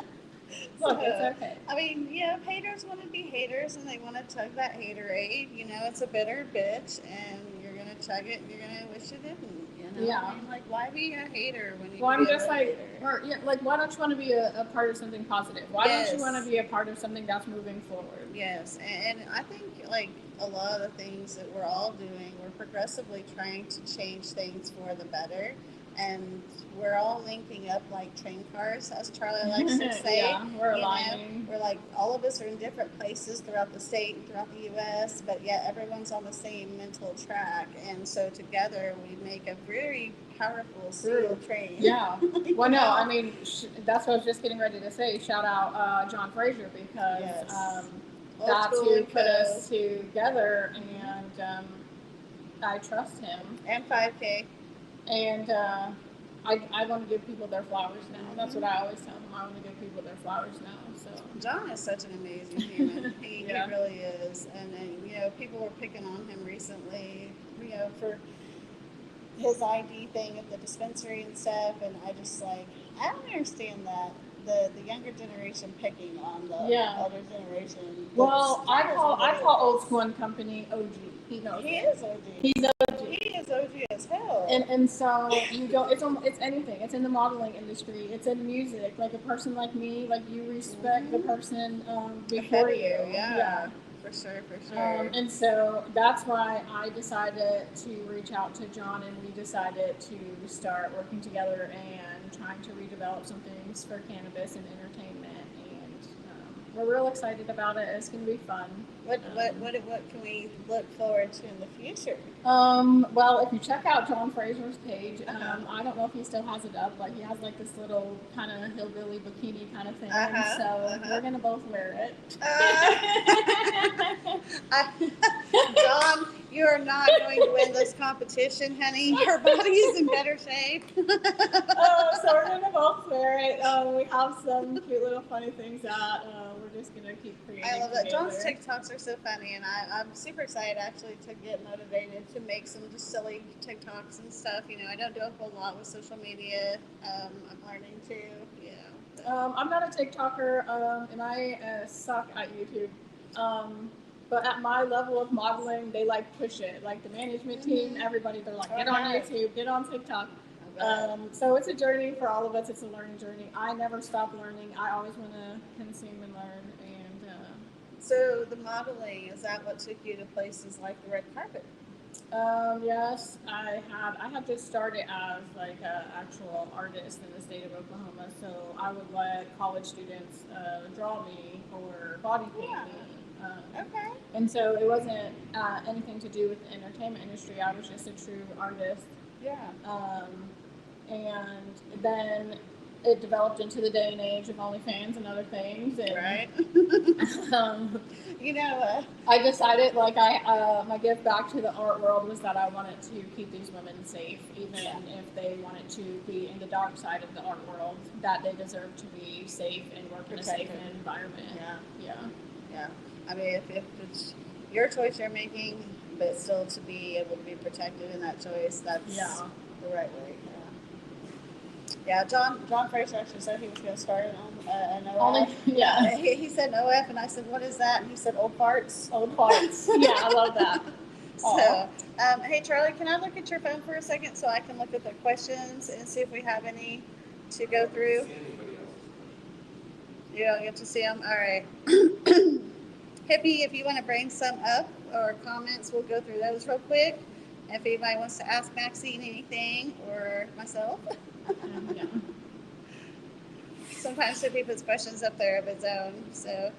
S4: Look, it's okay.
S3: I mean, haters want to be haters, and they want to chug that haterade. It's a bitter bitch, and you're gonna chug it, and you're gonna wish you didn't.
S4: Yeah.
S3: I mean, like, why be a hater when you?
S4: Well,
S3: can
S4: I'm
S3: be a
S4: just like,
S3: motivator?
S4: why don't you want to be a part of something positive? Why don't you
S3: Yes.
S4: want to be a part of something that's moving forward?
S3: Yes, and I think like a lot of the things that we're all doing, we're progressively trying to change things for the better, and we're all linking up like train cars, as Charlie likes to say.
S4: Yeah, we're aligning.
S3: We're like, all of us are in different places throughout the state and throughout the U.S., but yet everyone's on the same mental track, and so together we make a very powerful steel train.
S4: Yeah. Well, no, I mean, that's what I was just getting ready to say. Shout out John Frazier, because
S3: Yes.
S4: that's
S3: Old
S4: who
S3: school
S4: put us
S3: info.
S4: together, and I trust him.
S3: And 5K.
S4: And I want to give people their flowers now. That's what I always tell them. I want to give people their flowers now. So
S3: John is such an amazing human. He
S4: Yeah.
S3: really is. And then, people were picking on him recently, for his ID thing at the dispensary and stuff, and I just like, I don't understand that. The younger generation picking on the older generation.
S4: Well, I call Old
S3: School
S4: School and Company OG. He knows.
S3: He
S4: it.
S3: is OG.
S4: He's OG.
S3: He is OG as hell.
S4: And so you go. It's anything. It's in the modeling industry. It's in music. Like a person like me, like you respect the person before you.
S3: Yeah. For sure.
S4: And so that's why I decided to reach out to John, and we decided to start working together and trying to redevelop some things for cannabis and entertainment. And we're real excited about it. It's going to be fun.
S3: What can we look forward to in the future?
S4: Well, if you check out John Fraser's page, I don't know if he still has it up, but he has like this little kind of hillbilly bikini kind of thing. So we're gonna both wear it.
S3: John, you are not going to win this competition, honey. Your body is in better shape.
S4: So we're gonna both wear it. We have some cute little funny things out. We're just gonna keep creating.
S3: I love it.
S4: together.
S3: John's TikToks are so funny, and I'm super excited actually to get motivated to make some just silly TikToks and stuff. You know, I don't do a whole lot with social media. I'm learning to, you know.
S4: I'm not a TikToker, and I suck at YouTube. But at my level of modeling, they like push it. Like the management team, everybody, they're like, get on YouTube, get on TikTok. So it's a journey for all of us. It's a learning journey. I never stop learning. I always want to consume and learn.
S3: So the modeling, is that what took you to places like the red carpet?
S4: Yes, I had just started as like an actual artist in the state of Oklahoma. So I would let college students draw me or body paint me.
S3: Okay.
S4: And so it wasn't anything to do with the entertainment industry. I was just a true artist.
S3: Yeah.
S4: And then it developed into the day and age of OnlyFans and other things. And,
S3: right. You know,
S4: I decided like my gift back to the art world was that I wanted to keep these women safe, even if they wanted to be in the dark side of the art world, that they deserve to be safe and work in a safe environment.
S3: Yeah. I mean, if it's your choice you're making, but still to be able to be protected in that choice, that's the right way. Yeah, John Fraser actually said he was going to start an OF. He said OF, and I said, what is that? And he said, old parts.
S4: Old parts. Yeah, I love that.
S3: So, hey, Charlie, can I look at your phone for a second so I can look at the questions and see if we have any to go through? You don't get to see them? All right. Hippie, if you want to bring some up or comments, we'll go through those real quick. If anybody wants to ask Maxine anything or myself. Sometimes Hippie puts questions up there of his own, so.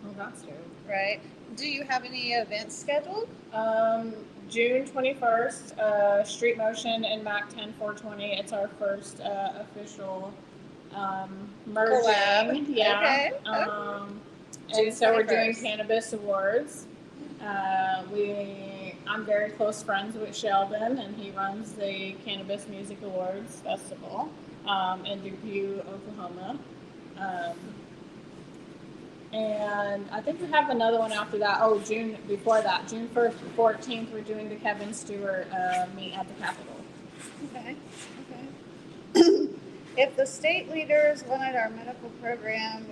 S4: Well, that's true.
S3: Right. Do you have any events scheduled?
S4: June 21st, Street Motion and Mac 10 420. It's our first official merging.
S3: Collab.
S4: Yeah.
S3: Okay.
S4: And so we're doing
S3: 21st.
S4: Cannabis Awards. I'm very close friends with Sheldon, and he runs the Cannabis Music Awards Festival in Dubuque, Oklahoma. And I think we have another one after that. Oh, June 1st, 14th, we're doing the Kevin Stewart meet at the Capitol.
S3: Okay. If the state leaders wanted our medical program,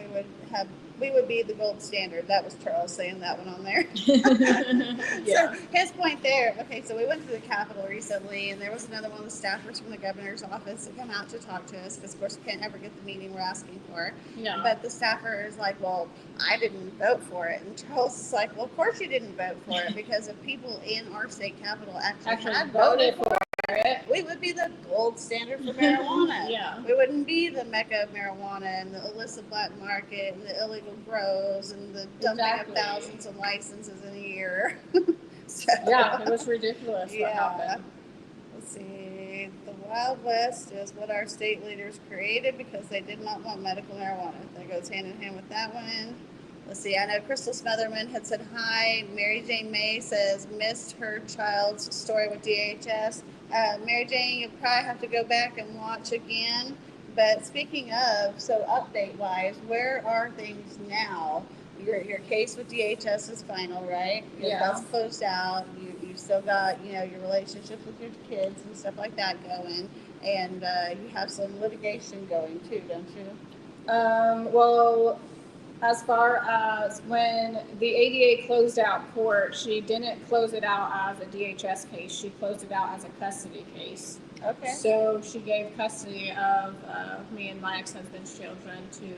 S3: we would be the gold standard. That was Charles saying that one on there.
S4: Yeah.
S3: So his point there. Okay, so we went to the Capitol recently, and there was another one of the staffers from the governor's office that come out to talk to us because, of course, we can't ever get the meeting we're asking for.
S4: Yeah.
S3: But the staffer is like, well, I didn't vote for it. And Charles is like, well, of course you didn't vote for it because if people in our state capital actually had voted for it, we would be the gold standard for marijuana.
S4: Yeah.
S3: We wouldn't be the mecca of marijuana and the illicit black market and the illegal grows and the dumping of thousands of licenses in a year. So,
S4: yeah, it was ridiculous what happened.
S3: Let's see. The Wild West is what our state leaders created because they did not want medical marijuana. That goes hand in hand with that one. Let's see. I know Crystal Smotherman had said hi. Mary Jane May says missed her child's story with DHS. Mary Jane, you'll probably have to go back and watch again. But speaking of, so update-wise, where are things now? Your case with DHS is final, right?
S4: Yeah.
S3: That's closed out. You you've still got, you know, your relationships with your kids and stuff like that going, and you have some litigation going too, don't you?
S4: Well, as far as when the ADA closed out court, she didn't close it out as a DHS case. She closed it out as a custody case.
S3: Okay.
S4: So she gave custody of me and my ex-husband's children to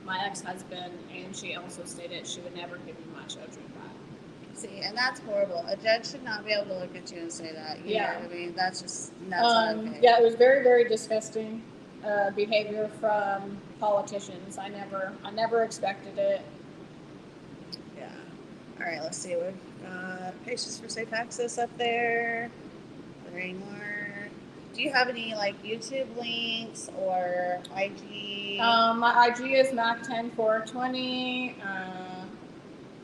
S4: my ex-husband, and she also stated she would never give me my children back.
S3: See, and that's horrible. A judge should not be able to look at you and say that. You
S4: Yeah.
S3: know what I mean, that's not okay.
S4: Yeah, it was very, very disgusting behavior from politicians. I never expected it.
S3: Yeah. All right, let's see. We've got Patients for Safe Access up there. Are there any more? Do you have any like YouTube links or IG?
S4: My IG is Mac10420.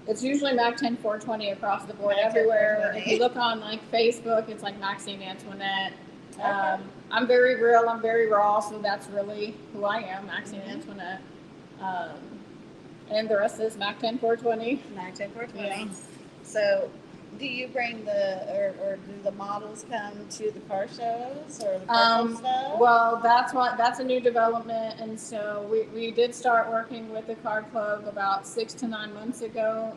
S4: It's usually Mac10420 across the board everywhere. If you look on like Facebook, it's like Maxine Antoinette.
S3: Okay.
S4: I'm very real. I'm very raw, so that's really who I am, Maxine Antoinette. And the rest is Mac10420.
S3: Mac10420.
S4: Yeah.
S3: So, do you bring or do the models come to the car shows or the car stuff?
S4: Well, that's a new development, and so we did start working with the car club about 6 to 9 months ago,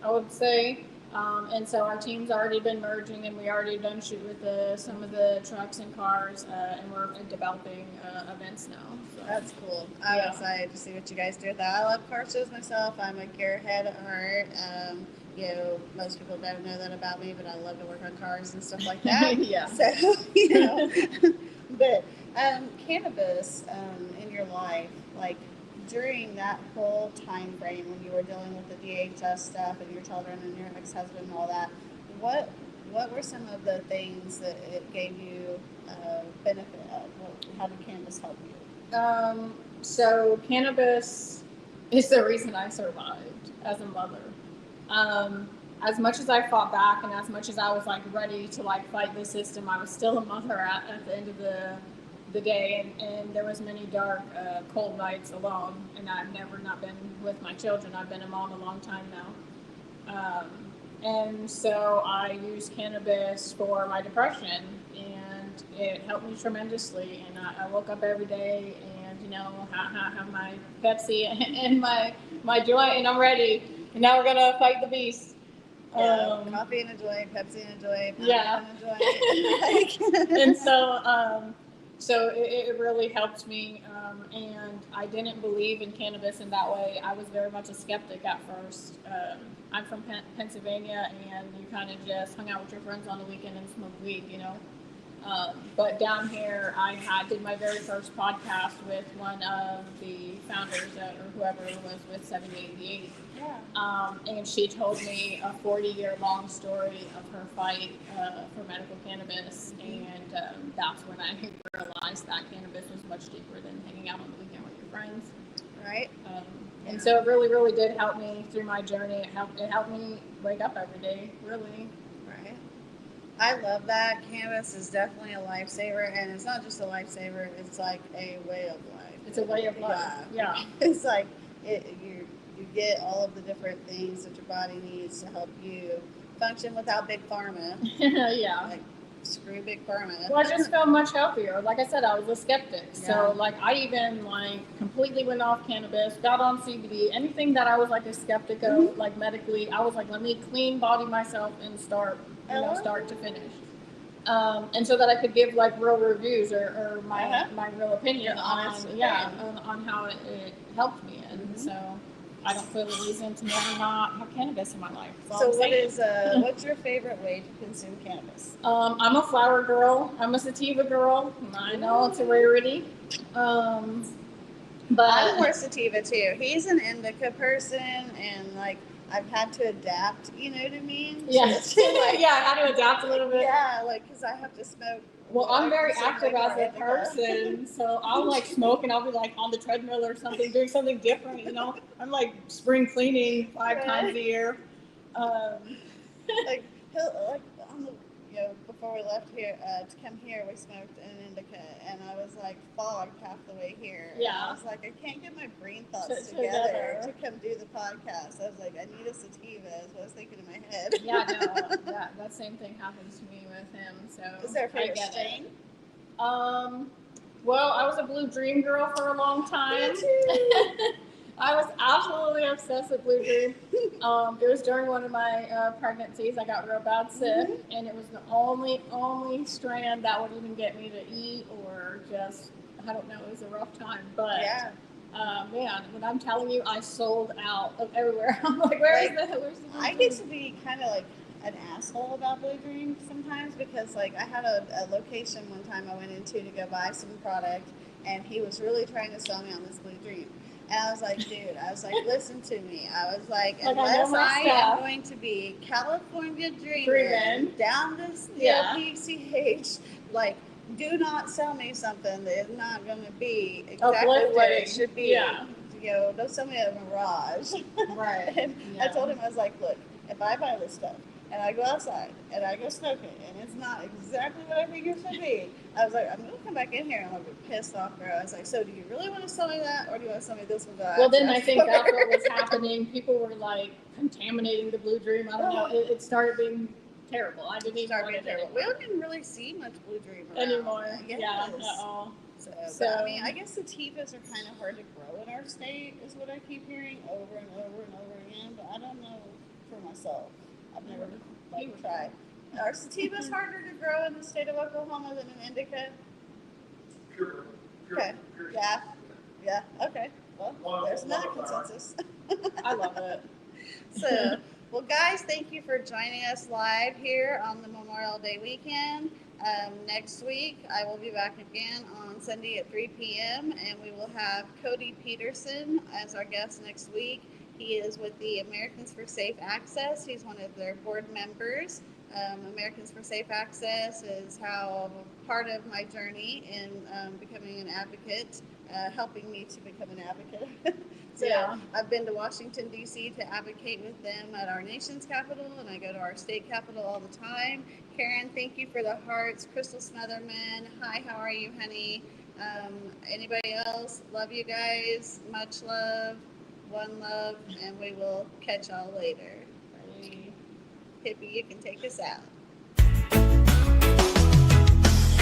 S4: I would say. And so our team's already been merging, and we already done shoot with some of the trucks and cars, and we're developing events now. So.
S3: That's cool. I'm excited to see what you guys do with that. I love car shows myself. I'm a gearhead at heart. You know, most people don't know that about me, but I love to work on cars and stuff like that.
S4: Yeah.
S3: So, you know, but cannabis in your life, like during that whole time frame when you were dealing with the DHS stuff and your children and your ex-husband and all that, what were some of the things that it gave you benefit of? How did cannabis help you?
S4: So cannabis is the reason I survived as a mother. As much as I fought back and as much as I was like ready to like fight the system, I was still a mother at the end of the day, and there was many dark, cold nights alone, and I've never not been with my children. I've been a mom a long time now. And so I used cannabis for my depression, and it helped me tremendously. And I woke up every day and, you know, have my Pepsi and my joint, and I'm ready. And now we're gonna fight the beast.
S3: Coffee and a joint, Pepsi and a joint,
S4: Yeah.
S3: and a joint.
S4: And so it really helped me. And I didn't believe in cannabis in that way. I was very much a skeptic at first. I'm from Pennsylvania, and you kind of just hung out with your friends on the weekend and smoked weed, you know. But down here, I did my very first podcast with one of the founders or whoever was with 7088.
S3: Yeah.
S4: And she told me a 40-year-long story of her fight for medical cannabis, and that's when I realized that cannabis was much deeper than hanging out on the weekend with your friends.
S3: Right.
S4: And so it really, really did help me through my journey. It helped me wake up every day, really.
S3: Right. I love that. Cannabis is definitely a lifesaver, and it's not just a lifesaver, it's like a way of life.
S4: It's a way of life. Yeah.
S3: It's like you get all of the different things that your body needs to help you function without big pharma.
S4: Yeah.
S3: Like, screw big pharma.
S4: Well, I just felt much healthier. Like I said, I was a skeptic.
S3: Yeah.
S4: So like I even like completely went off cannabis, got on CBD, anything that I was like a skeptic of, like medically, I was like, let me clean body myself and start to finish. And so that I could give like real reviews or my real opinion on how it helped me. And so I don't feel a reason to never not have cannabis in my life.
S3: So what's your favorite way to consume cannabis?
S4: I'm a flower girl. I'm a sativa girl. I know it's a rarity. But
S3: I'm more sativa too. He's an indica person, and like I've had to adapt. You know what I mean?
S4: Yeah,
S3: Like,
S4: yeah, I had to adapt a little bit.
S3: yeah, like because I have to smoke.
S4: Well, I'm very active as a
S3: indica.
S4: person, so I'll like smoke and I'll be like on the treadmill or something, doing something different. You know, I'm like spring cleaning 5 times a year.
S3: Like he'll like on the before we left here to come here, we smoked an indica, and I was like fogged half the way here.
S4: Yeah.
S3: And I was like, I can't get my brain thoughts
S4: Together.
S3: to come do the podcast. I was like, I need a sativa, is what I was thinking in my head.
S4: Yeah, no, that same thing happens to me with him. So
S3: Is there a
S4: I
S3: favorite
S4: get
S3: strain?
S4: it. Well, I was a Blue Dream girl for a long time.
S3: Me too.
S4: I was absolutely obsessed with Blue Dream. It was during one of my pregnancies. I got real bad sick, and it was the only strand that would even get me to eat or just, I don't know, it was a rough time. But
S3: Yeah.
S4: man, when I'm telling you, I sold out of everywhere. I'm like, where's the Blue
S3: I
S4: Dream?
S3: get to be kind of like an asshole about Blue Dream sometimes because like I had a location one time I went into to go buy some product, and he was really trying to sell me on this Blue Dream. And I was like, dude, listen to me. I was like,
S4: Like, I know
S3: unless
S4: my
S3: I am
S4: stuff.
S3: going to be California dreaming
S4: Dreamin'.
S3: down this
S4: Yeah.
S3: PCH, like, do not sell me something that is not going to be exactly what it
S4: Uplifting.
S3: should be.
S4: Yeah.
S3: You know, don't sell me a mirage.
S4: Right.
S3: And I
S4: Yeah.
S3: told him, I was like, look, if I buy this stuff and I go outside and I go smoke it and it's not exactly what I think it should be, I was like, I'm going to come back in here and I'm going to be pissed off, bro. I was like, so do you really want to sell me that, or do you want to sell me this one?
S4: Well, then I think that's what was happening. People were like contaminating the Blue Dream. I don't know. It started being terrible. I didn't even want it
S3: We don't even really see much Blue Dream around
S4: anymore.
S3: Yes.
S4: Yeah, at all.
S3: So, but, I mean, I guess sativas are kind of hard to grow in our state, is what I keep hearing over and over and over again. But I don't know for myself. I've never tried. Are sativas harder to grow in the state of Oklahoma than an indica? Okay. Yeah. Okay. Well, there's another consensus.
S4: I love it.
S3: So, well, guys, thank you for joining us live here on the Memorial Day weekend. Next week, I will be back again on Sunday at 3 p.m. and we will have Cody Peterson as our guest next week. He is with the Americans for Safe Access. He's one of their board members. Americans for Safe Access is how part of my journey in becoming an advocate, helping me to become an advocate. So
S4: Yeah.
S3: I've been to Washington, D.C. to advocate with them at our nation's capital, and I go to our state capital all the time. Karen, thank you for the hearts. Crystal Smotherman, hi, how are you, honey? Anybody else? Love you guys. Much love. One love, and we will catch y'all later. Hippie, you can take us out.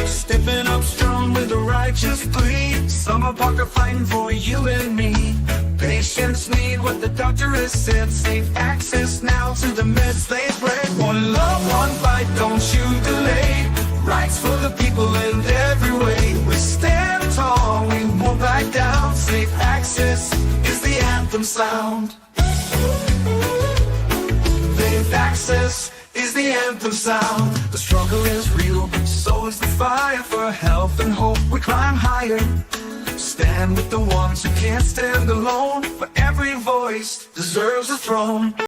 S1: Stepping up strong with a righteous plea. Summer Parker fighting for you and me. Patients need what the doctor has said. Safe access now to the meds they bred. One love, one fight, don't you delay. Rights for the people in every way. We stand tall, we won't back down. Safe access is the anthem sound. Safe access is the anthem sound. The struggle is real, so is the fire for health and hope. We climb higher, stand with the ones who can't stand alone. For every voice deserves a throne.